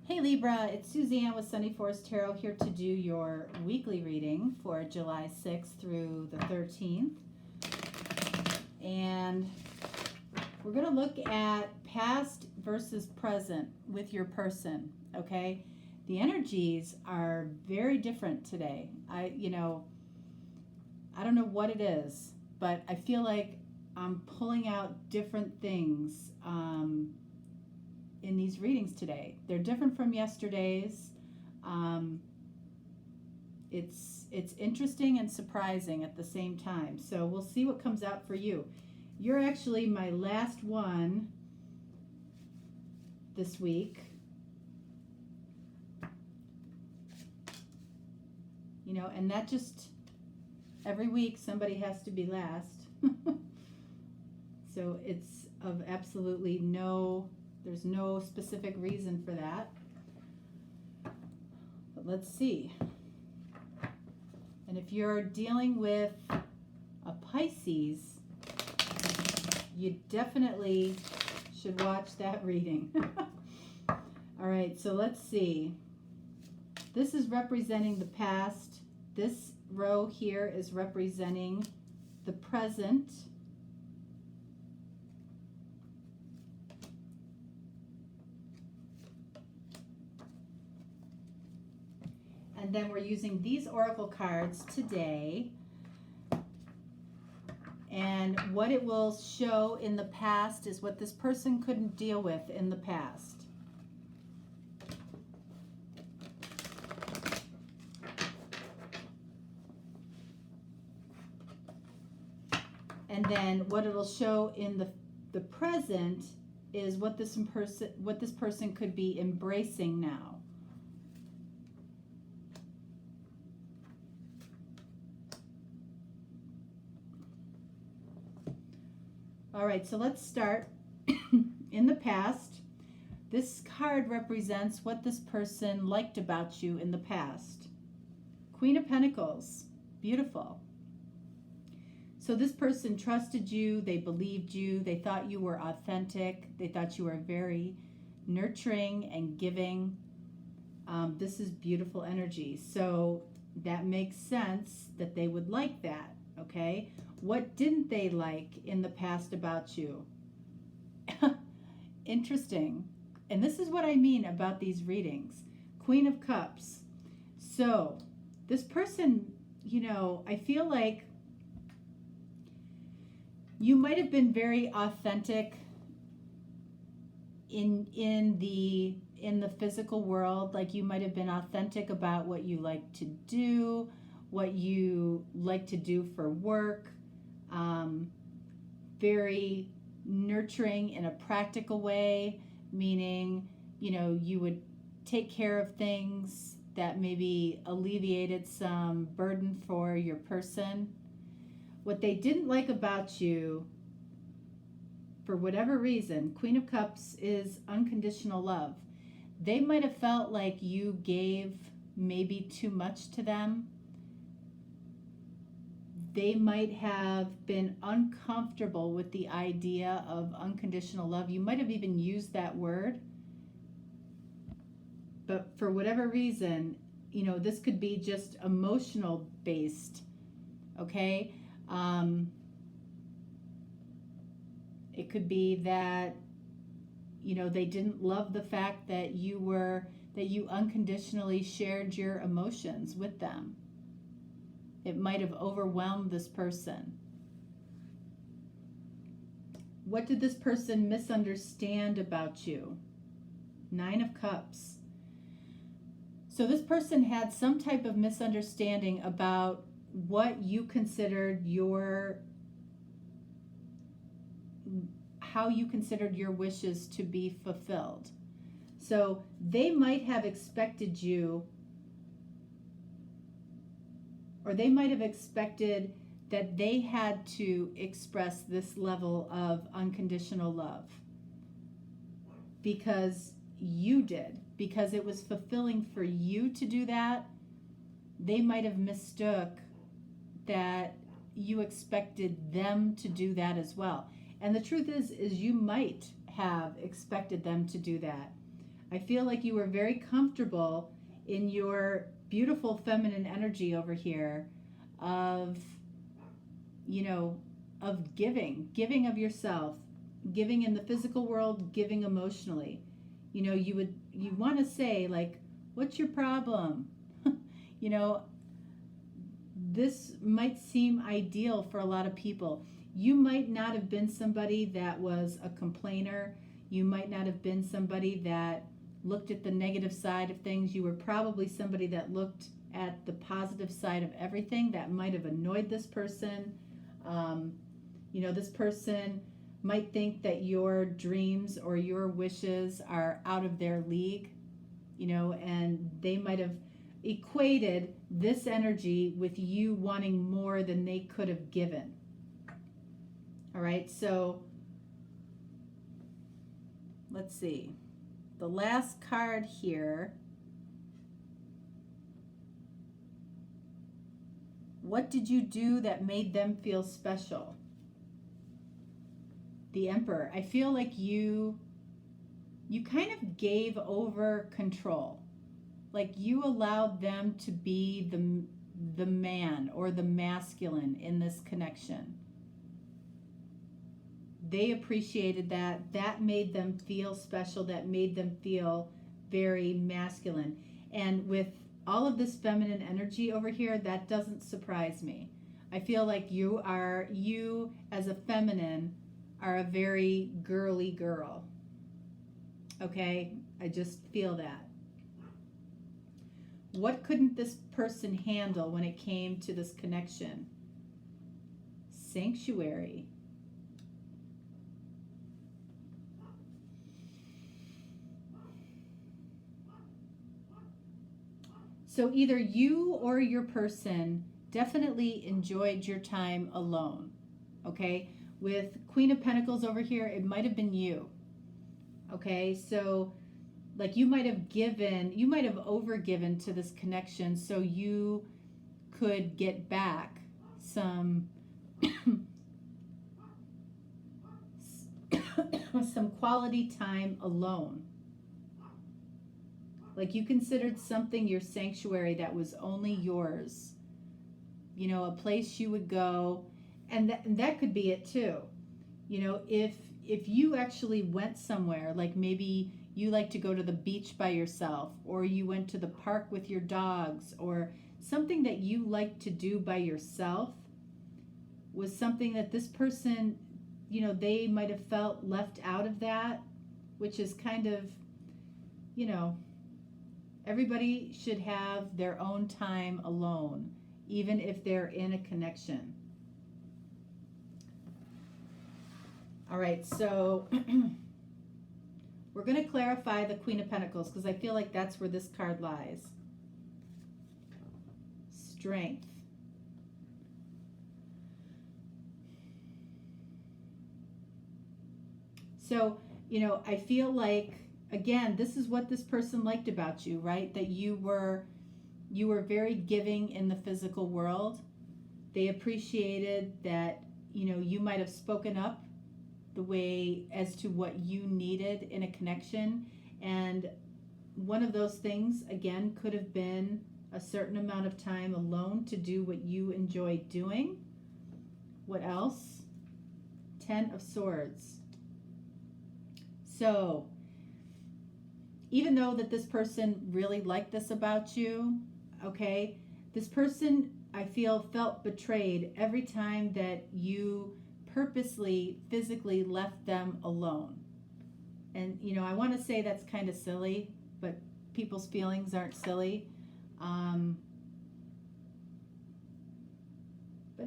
Hey Libra, it's Suzanne with Sunny Forest Tarot here to do your weekly reading for July 6th through the 13th. And we're going to look at past versus present with your person, okay? The energies are very different today. I don't know what it is, but I feel like I'm pulling out different things in these readings today. They're different from yesterday's. It's interesting and surprising at the same time. So we'll see what comes out for you. You're actually my last one this week. You know, and that just, every week somebody has to be last. So it's of absolutely there's no specific reason for that. But let's see. And if you're dealing with a Pisces, you definitely should watch that reading. All right, so let's see. This is representing the past. This row here is representing the present. And then we're using these oracle cards today. And what it will show in the past is what this person couldn't deal with in the past. And then what it'll show in the present is what this person could be embracing now. All right, so let's start in the past. This card represents what this person liked about you in the past. Queen of Pentacles, beautiful. So this person trusted you, they believed you, they thought you were authentic, they thought you were very nurturing and giving. This is beautiful energy. So that makes sense that they would like that, okay? What didn't they like in the past about you? Interesting. And this is what I mean about these readings. Queen of Cups. So this person, you know, I feel like you might have been very authentic in the physical world. Like you might have been authentic about what you like to do, what you like to do for work. Very nurturing in a practical way, meaning, you know, you would take care of things that maybe alleviated some burden for your person. What they didn't like about you, for whatever reason, Queen of Cups is unconditional love. They might have felt like you gave maybe too much to them. They might have been uncomfortable with the idea of unconditional love. You might have even used that word. But for whatever reason, you know, this could be just emotional based, okay? It could be that, you know, they didn't love the fact that you unconditionally shared your emotions with them. It might have overwhelmed this person. What did this person misunderstand about you? Nine of Cups. So this person had some type of misunderstanding about what you considered how you considered your wishes to be fulfilled. So they might have expected you, or they might have expected that they had to express this level of unconditional love because you did, because it was fulfilling for you to do that. They might have mistook that you expected them to do that as well. And the truth is you might have expected them to do that. I feel like you were very comfortable in your beautiful feminine energy over here of, you know, of giving of yourself, giving in the physical world, giving emotionally. You know, you want to say like, what's your problem? You know, this might seem ideal for a lot of people. You might not have been somebody that was a complainer. You might not have been somebody that looked at the negative side of things. You were probably somebody that looked at the positive side of everything. That might have annoyed this person. You know, this person might think that your dreams or your wishes are out of their league, you know, and they might have equated this energy with you wanting more than they could have given. All right, so let's see. The last card here. What did you do that made them feel special? The Emperor. I feel like you kind of gave over control. Like you allowed them to be the man or the masculine in this connection. They appreciated that. That made them feel special. That made them feel very masculine. And with all of this feminine energy over here, that doesn't surprise me. I feel like you as a feminine are a very girly girl. Okay? I just feel that. What couldn't this person handle when it came to this connection? Sanctuary. So either you or your person definitely enjoyed your time alone. Okay? With Queen of Pentacles over here, it might have been you. Okay? So like you might have overgiven to this connection so you could get back some some quality time alone. Like you considered something your sanctuary that was only yours. You know, a place you would go, and that could be it too. You know, if you actually went somewhere, like maybe you like to go to the beach by yourself, or you went to the park with your dogs, or something that you like to do by yourself was something that this person, you know, they might have felt left out of that, which is kind of, you know, everybody should have their own time alone, even if they're in a connection. All right, so we're going to clarify the Queen of Pentacles because I feel like that's where this card lies. Strength. So, you know, I feel like, again, this is what this person liked about you, right? That you were very giving in the physical world. They appreciated that, you know, you might have spoken up the way as to what you needed in a connection. And one of those things, again, could have been a certain amount of time alone to do what you enjoy doing. What else? 10 of Swords. So, even though that this person really liked this about you, okay, this person, I feel, felt betrayed every time that you purposely, physically left them alone. And, you know, I want to say that's kind of silly, but people's feelings aren't silly. But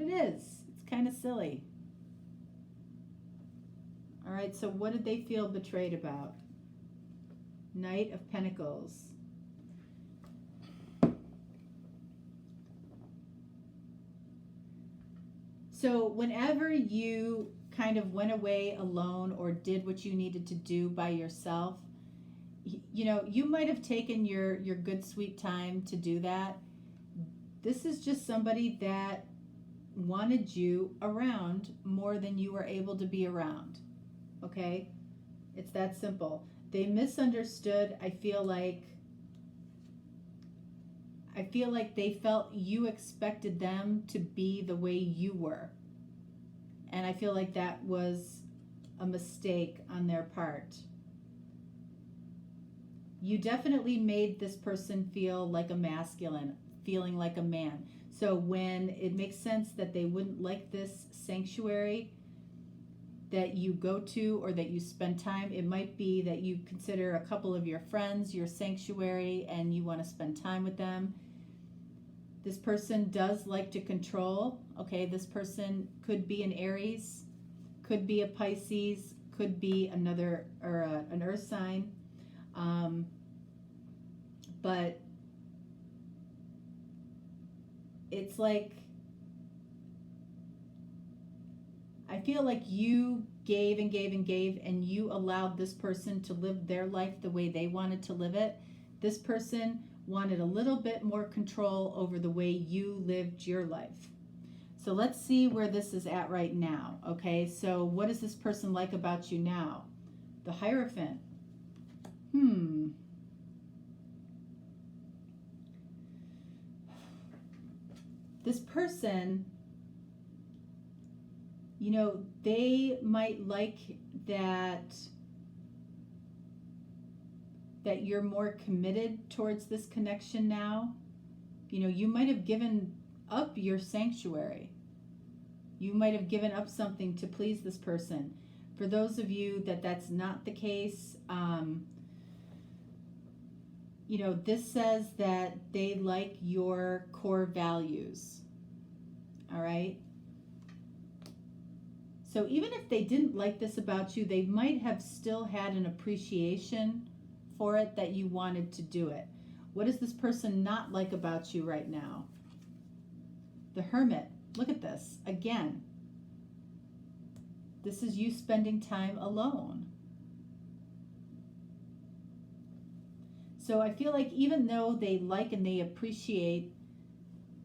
it is. It's kind of silly. All right, so what did they feel betrayed about? Knight of Pentacles. So whenever you kind of went away alone or did what you needed to do by yourself, you know, you might have taken your good sweet time to do that. This is just somebody that wanted you around more than you were able to be around. Okay? It's that simple. They misunderstood. I feel like they felt you expected them to be the way you were. And I feel like that was a mistake on their part. You definitely made this person feel like a masculine, feeling like a man. So when it makes sense that they wouldn't like this sanctuary that you go to or that you spend time, it might be that you consider a couple of your friends your sanctuary and you want to spend time with them. This person does like to control. Okay, this person could be an Aries, could be a Pisces, could be another or an earth sign. But it's like, I feel like you gave and gave and gave, and you allowed this person to live their life the way they wanted to live it. This person wanted a little bit more control over the way you lived your life. So let's see where this is at right now. Okay, so what does this person like about you now? The Hierophant. This person, you know, they might like that you're more committed towards this connection now. You know, you might have given up your sanctuary. You might have given up something to please this person. For those of you that that's not the case, you know, this says that they like your core values. All right? So even if they didn't like this about you, they might have still had an appreciation for it that you wanted to do it. What does this person not like about you right now? The Hermit. Look at this. Again, this is you spending time alone. So I feel like even though they like and they appreciate,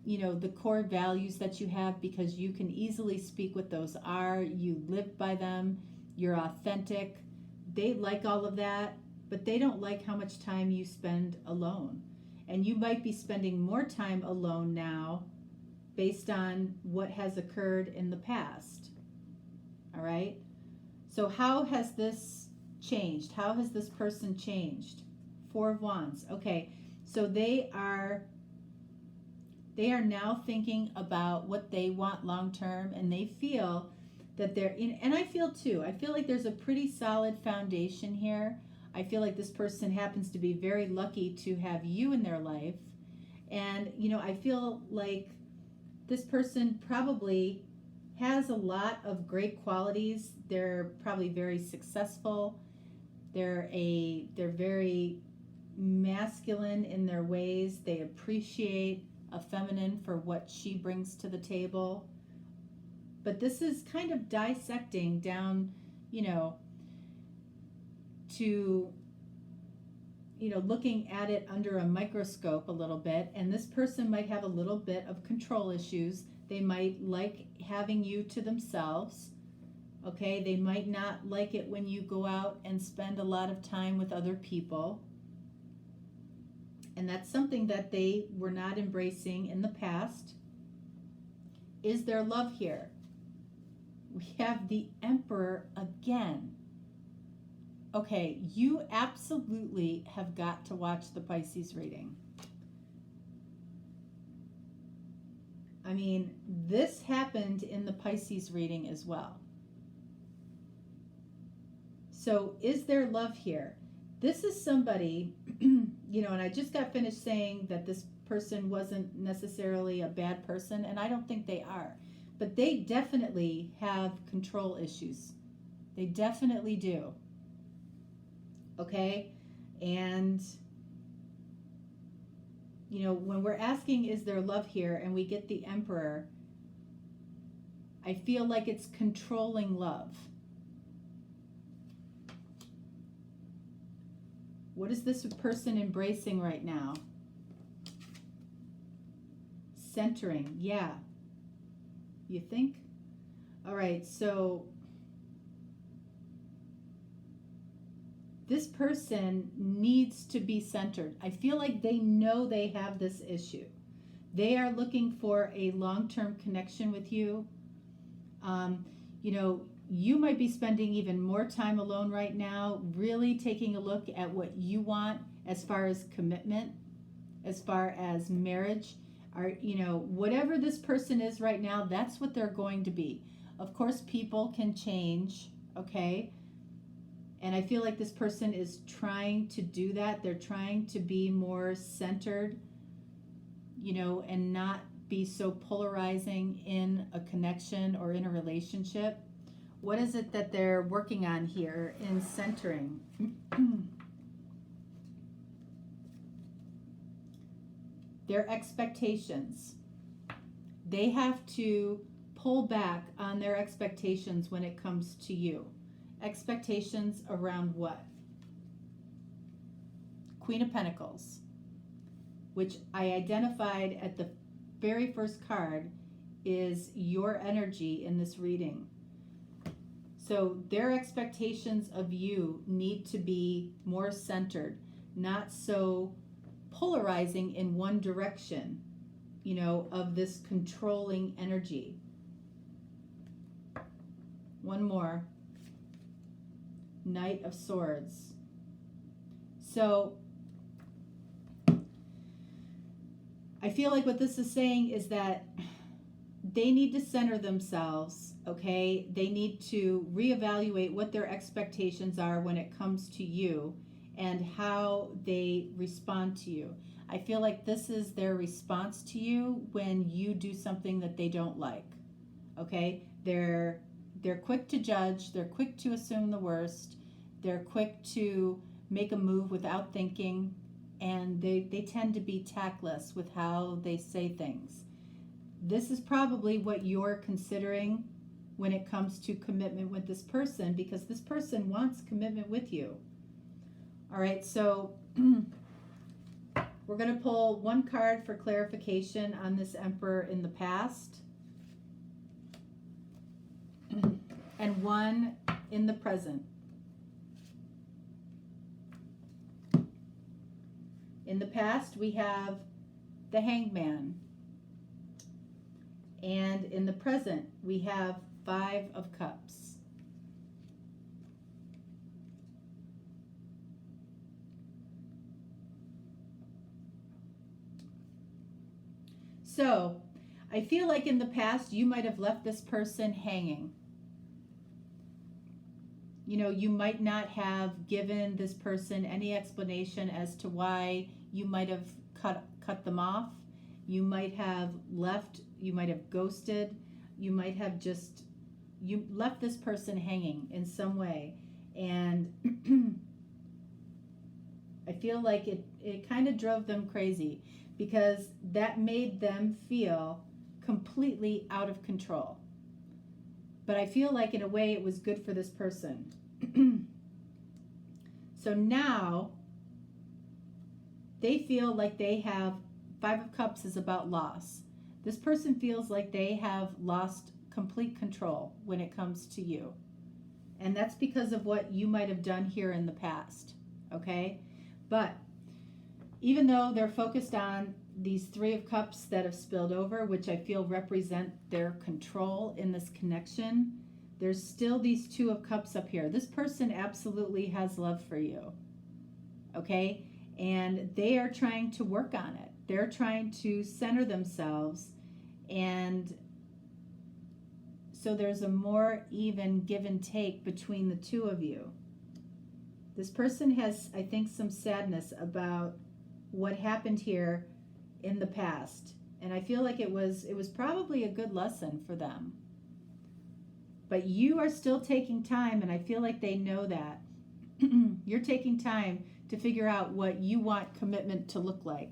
you know, the core values that you have, because you can easily speak what those are, you live by them, you're authentic, they like all of that, but they don't like how much time you spend alone. And you might be spending more time alone now based on what has occurred in the past. All right? So how has this changed? How has this person changed? Four of Wands. Okay, so they are now thinking about what they want long term, and they feel that they're in, and I feel too, I feel like there's a pretty solid foundation here. I feel like this person happens to be very lucky to have you in their life. And, you know, I feel like this person probably has a lot of great qualities. They're probably very successful. They're very masculine in their ways. They appreciate a feminine for what she brings to the table. But this is kind of dissecting down, you know, to, you know, looking at it under a microscope a little bit. And this person might have a little bit of control issues. They might like having you to themselves. Okay, they might not like it when you go out and spend a lot of time with other people. And that's something that they were not embracing in the past. Is there love here? We have the Emperor again. Okay, you absolutely have got to watch the Pisces reading. I mean, this happened in the Pisces reading as well. So is there love here? This is somebody, you know, and I just got finished saying that this person wasn't necessarily a bad person, and I don't think they are. But they definitely have control issues. They definitely do. Okay? And, you know, when we're asking, is there love here, and we get the Emperor, I feel like it's controlling love. What is this person embracing right now? Centering, yeah. You think? All right, so this person needs to be centered. I feel like they know they have this issue. They are looking for a long-term connection with you. You know, you might be spending even more time alone right now, really taking a look at what you want as far as commitment, as far as marriage, or, you know, whatever this person is right now, that's what they're going to be. Of course, people can change, okay? And I feel like this person is trying to do that. They're trying to be more centered, you know, and not be so polarizing in a connection or in a relationship. What is it that they're working on here in centering? Their expectations. They have to pull back on their expectations when it comes to you. Expectations around what? Queen of Pentacles, which I identified at the very first card is your energy in this reading. So their expectations of you need to be more centered, not so polarizing in one direction, you know, of this controlling energy. One more. Knight of Swords. So I feel like what this is saying is that they need to center themselves, okay? They need to reevaluate what their expectations are when it comes to you and how they respond to you. I feel like this is their response to you when you do something that they don't like, okay? They're quick to judge, they're quick to assume the worst, they're quick to make a move without thinking, and they tend to be tactless with how they say things. This is probably what you're considering when it comes to commitment with this person, because this person wants commitment with you. All right, so we're going to pull one card for clarification on this Emperor in the past and one in the present. In the past, we have the Hangman. And in the present, we have 5 of Cups. So, I feel like in the past, you might have left this person hanging. You know, you might not have given this person any explanation as to why you might have cut them off. You might have left, you might have ghosted, you might have just, you left this person hanging in some way. And I feel like it kind of drove them crazy, because that made them feel completely out of control. But I feel like in a way it was good for this person. So now they feel like they have 5 of Cups is about loss. This person feels like they have lost complete control when it comes to you. And that's because of what you might have done here in the past, okay? But even though they're focused on these 3 of Cups that have spilled over, which I feel represent their control in this connection, there's still these 2 of Cups up here. This person absolutely has love for you, okay? And they are trying to work on it. They're trying to center themselves, and so there's a more even give and take between the 2 of you. This person has, I think, some sadness about what happened here in the past, and I feel like it was probably a good lesson for them. But you are still taking time, and I feel like they know that. You're taking time to figure out what you want commitment to look like,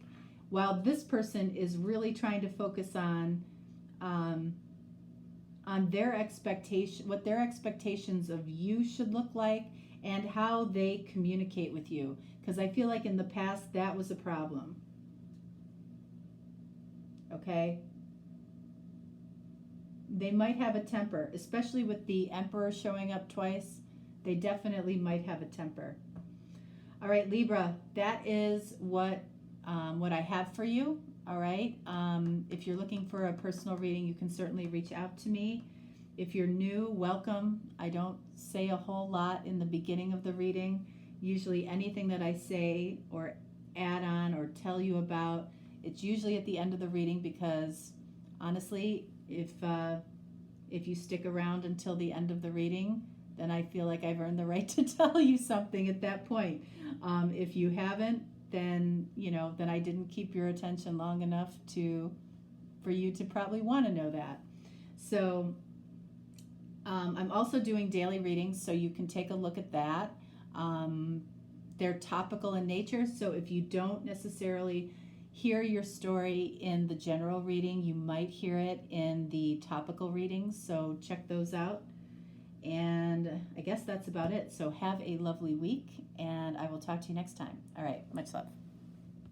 while this person is really trying to focus on their expectation, what their expectations of you should look like, and how they communicate with you. Because I feel like in the past that was a problem. Okay? They might have a temper, especially with the Emperor showing up twice. They definitely might have a temper. All right, Libra, that is what I have for you. All right. If you're looking for a personal reading, you can certainly reach out to me. If you're new, welcome. I don't say a whole lot in the beginning of the reading. Usually anything that I say or add on or tell you about, it's usually at the end of the reading, because honestly, if you stick around until the end of the reading, then I feel like I've earned the right to tell you something at that point. If you haven't, then then I didn't keep your attention long enough for you to probably want to know that. So I'm also doing daily readings, so you can take a look at that. They're topical in nature, so if you don't necessarily hear your story in the general reading, you might hear it in the topical readings, so check those out. And I guess that's about it. So have a lovely week, and I will talk to you next time. All right, much love.